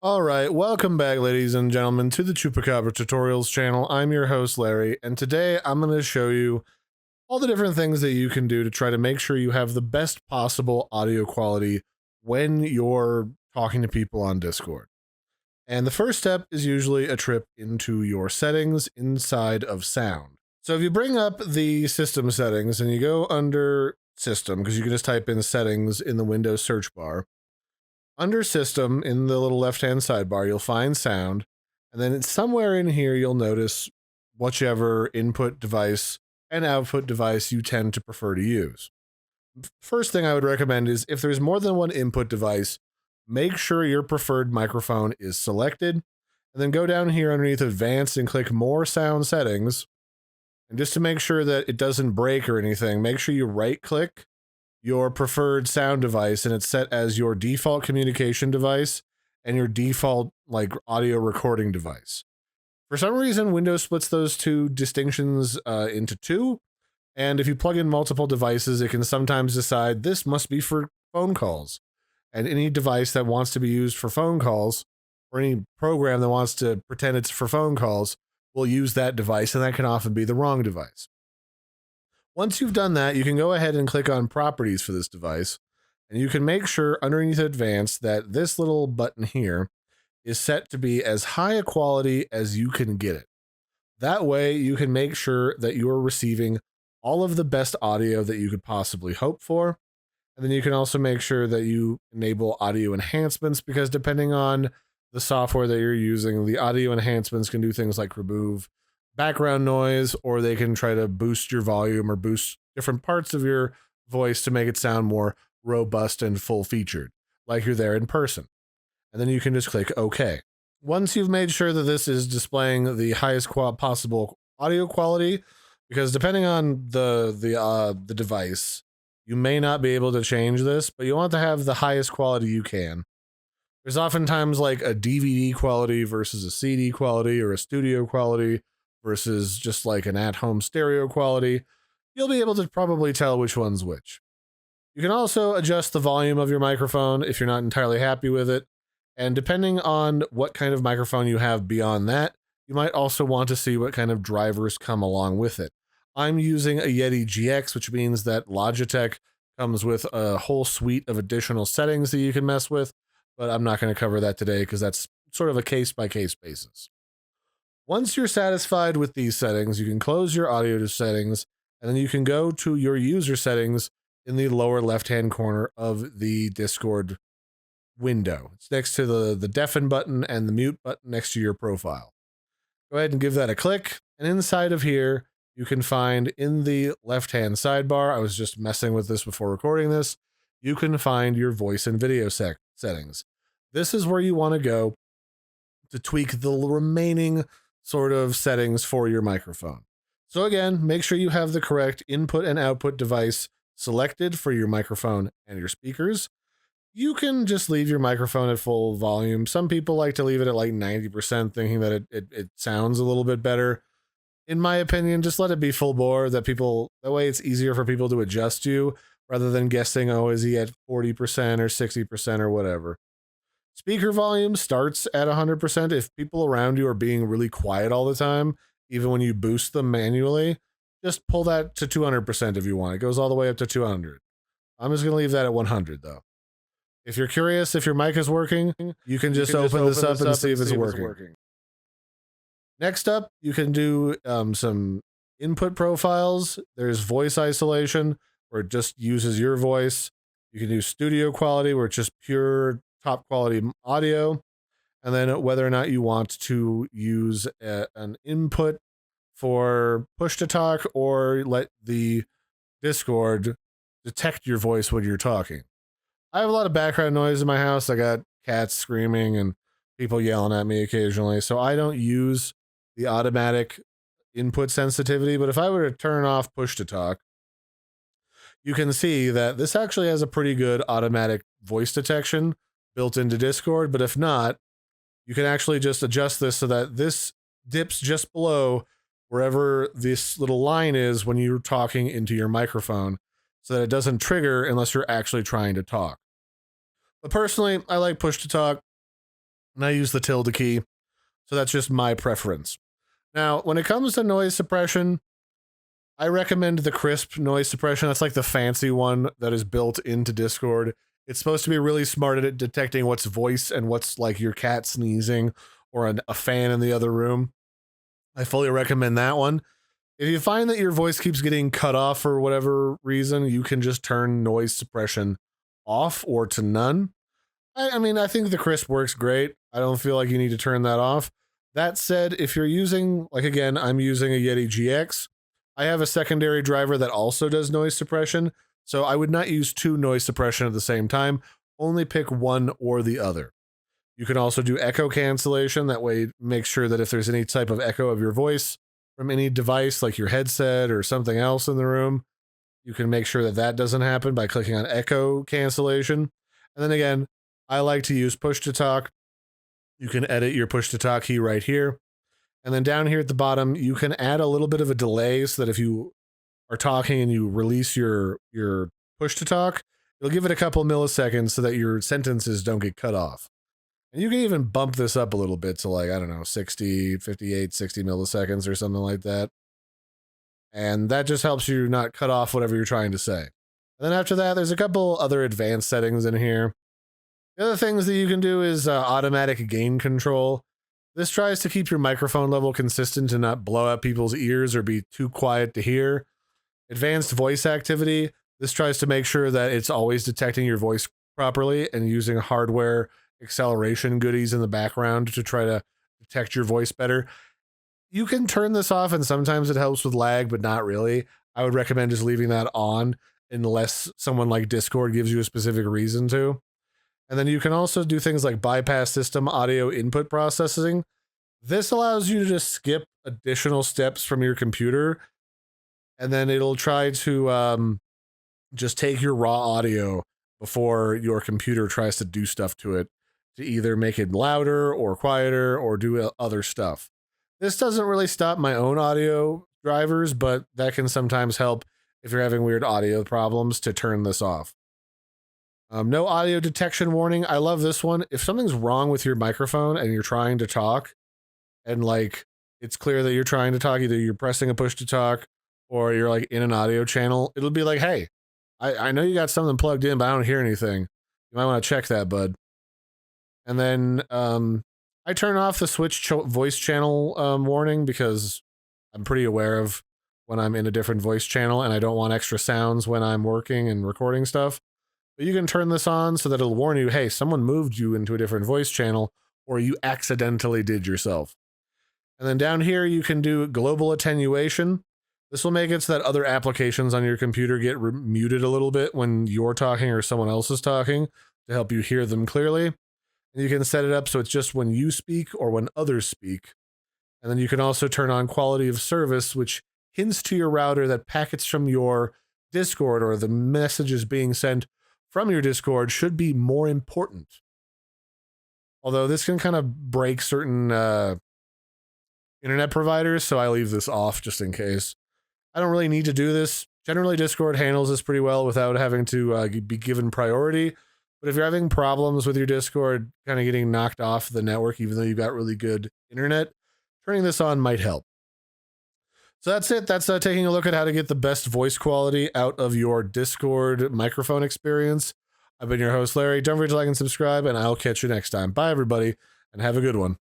All right, welcome back, ladies and gentlemen, to the Chupacabra Tutorials channel. I'm your host, Larry, and today I'm going to show you all the different things that you can do to try to make sure you have the best possible audio quality when you're talking to people on Discord. And the first step is usually a trip into your settings inside of sound. So if you bring up the system settings and you go under system, because you can just type in settings in the Windows search bar. Under system, in the little left-hand sidebar, you'll find sound, and then it's somewhere in here you'll notice whichever input device and output device you tend to prefer to use. First thing I would recommend is if there's more than one input device, make sure your preferred microphone is selected, and then go down here underneath Advanced and click More Sound Settings. And just to make sure that it doesn't break or anything, make sure you right-click your preferred sound device and it's set as your default communication device and your default audio recording device. For some reason, Windows splits those two distinctions into two, and if you plug in multiple devices, it can sometimes decide this must be for phone calls. And any device that wants to be used for phone calls, or any program that wants to pretend it's for phone calls, will use that device, and that can often be the wrong device. Once you've done that, you can go ahead and click on Properties for this device, and you can make sure underneath Advanced that this little button here is set to be as high a quality as you can get it. That way, you can make sure that you are receiving all of the best audio that you could possibly hope for. And then you can also make sure that you enable audio enhancements, because depending on the software that you're using, the audio enhancements can do things like remove background noise, or they can try to boost your volume or boost different parts of your voice to make it sound more robust and full featured, like you're there in person. And then you can just click OK. Once you've made sure that this is displaying the highest possible audio quality, because depending on the device, you may not be able to change this, but you want to have the highest quality you can. There's oftentimes like a DVD quality versus a CD quality, or a studio quality versus just like an at-home stereo quality. You'll be able to probably tell which one's which. You can also adjust the volume of your microphone if you're not entirely happy with it. And depending on what kind of microphone you have beyond that, you might also want to see what kind of drivers come along with it. I'm using a Yeti GX, which means that Logitech comes with a whole suite of additional settings that you can mess with, but I'm not going to cover that today because that's sort of a case-by-case basis. Once you're satisfied with these settings, you can close your audio settings, and then you can go to your user settings in the lower left-hand corner of the Discord window. It's next to the deafen button and the mute button next to your profile. Go ahead and give that a click, and inside of here, you can find in the left-hand sidebar, I was just messing with this before recording this, you can find your voice and video settings. This is where you want to go to tweak the remaining sort of settings for your microphone. So again, make sure you have the correct input and output device selected for your microphone and your speakers. You can just leave your microphone at full volume. Some people like to leave it at like 90%, thinking that it sounds a little bit better. In my opinion, just let it be full bore, that way it's easier for people to adjust you rather than guessing, oh, is he at 40% or 60% or whatever. Speaker volume starts at 100%. If people around you are being really quiet all the time, even when you boost them manually, just pull that to 200% if you want. It goes all the way up to 200. I'm just going to leave that at 100 though. If you're curious if your mic is working, you can just open this up and see if it's working. Next up, you can do some input profiles. There's voice isolation, where it just uses your voice. You can do studio quality, where it's just pure top quality audio, and then whether or not you want to use an input for push to talk, or let the Discord detect your voice when you're talking. I have a lot of background noise in my house. I got cats screaming and people yelling at me occasionally, so I don't use the automatic input sensitivity. But if I were to turn off push to talk, you can see that this actually has a pretty good automatic voice detection built into Discord. But if not, you can actually just adjust this so that this dips just below wherever this little line is when you're talking into your microphone, so that it doesn't trigger unless you're actually trying to talk. But personally, I like push to talk. and I use the tilde key. So that's just my preference. Now, when it comes to noise suppression, I recommend the crisp noise suppression. That's like the fancy one that is built into Discord. It's supposed to be really smart at detecting what's voice and what's like your cat sneezing or a fan in the other room. I fully recommend that one. If you find that your voice keeps getting cut off for whatever reason, you can just turn noise suppression off or to none. I mean, I think the crisp works great. I don't feel like you need to turn that off. That said, if you're using, like again, I'm using a Yeti GX. I have a secondary driver that also does noise suppression, so I would not use two noise suppression at the same time. Only pick one or the other. You can also do echo cancellation. That way, make sure that if there's any type of echo of your voice from any device, like your headset or something else in the room, you can make sure that that doesn't happen by clicking on echo cancellation. And then again, I like to use push to talk. You can edit your push to talk key right here. And then down here at the bottom, you can add a little bit of a delay so that if you are talking and you release your push to talk, it'll give it a couple milliseconds so that your sentences don't get cut off. And you can even bump this up a little bit to like, I don't know, 60, 58, 60 milliseconds or something like that. And that just helps you not cut off whatever you're trying to say. And then after that, there's a couple other advanced settings in here. The other things that you can do is automatic gain control. This tries to keep your microphone level consistent and not blow out people's ears or be too quiet to hear. Advanced voice activity. This tries to make sure that it's always detecting your voice properly and using hardware acceleration goodies in the background to try to detect your voice better. You can turn this off and sometimes it helps with lag, but not really. I would recommend just leaving that on unless someone like Discord gives you a specific reason to. And then you can also do things like bypass system audio input processing. This allows you to just skip additional steps from your computer, and then it'll try to just take your raw audio before your computer tries to do stuff to it to either make it louder or quieter or do other stuff. This doesn't really stop my own audio drivers, but that can sometimes help if you're having weird audio problems to turn this off. No audio detection warning. I love this one. If something's wrong with your microphone and you're trying to talk and like it's clear that you're trying to talk, either you're pressing a push to talk or you're like in an audio channel, it'll be like, hey, I know you got something plugged in, but I don't hear anything. You might want to check that, bud. And then I turn off the switch voice channel warning because I'm pretty aware of when I'm in a different voice channel and I don't want extra sounds when I'm working and recording stuff. But you can turn this on so that it'll warn you, hey, someone moved you into a different voice channel or you accidentally did yourself. And then down here, you can do global attenuation. This will make it so that other applications on your computer get muted a little bit when you're talking or someone else is talking to help you hear them clearly. And you can set it up so it's just when you speak or when others speak. And then you can also turn on quality of service, which hints to your router that packets from your Discord or the messages being sent from your Discord should be more important. Although this can kind of break certain internet providers, so I leave this off just in case. I don't really need to do this. Generally, Discord handles this pretty well without having to be given priority. But if you're having problems with your Discord kind of getting knocked off the network, even though you've got really good internet, turning this on might help. So that's it. That's taking a look at how to get the best voice quality out of your Discord microphone experience. I've been your host, Larry. Don't forget to like and subscribe, and I'll catch you next time. Bye, everybody, and have a good one.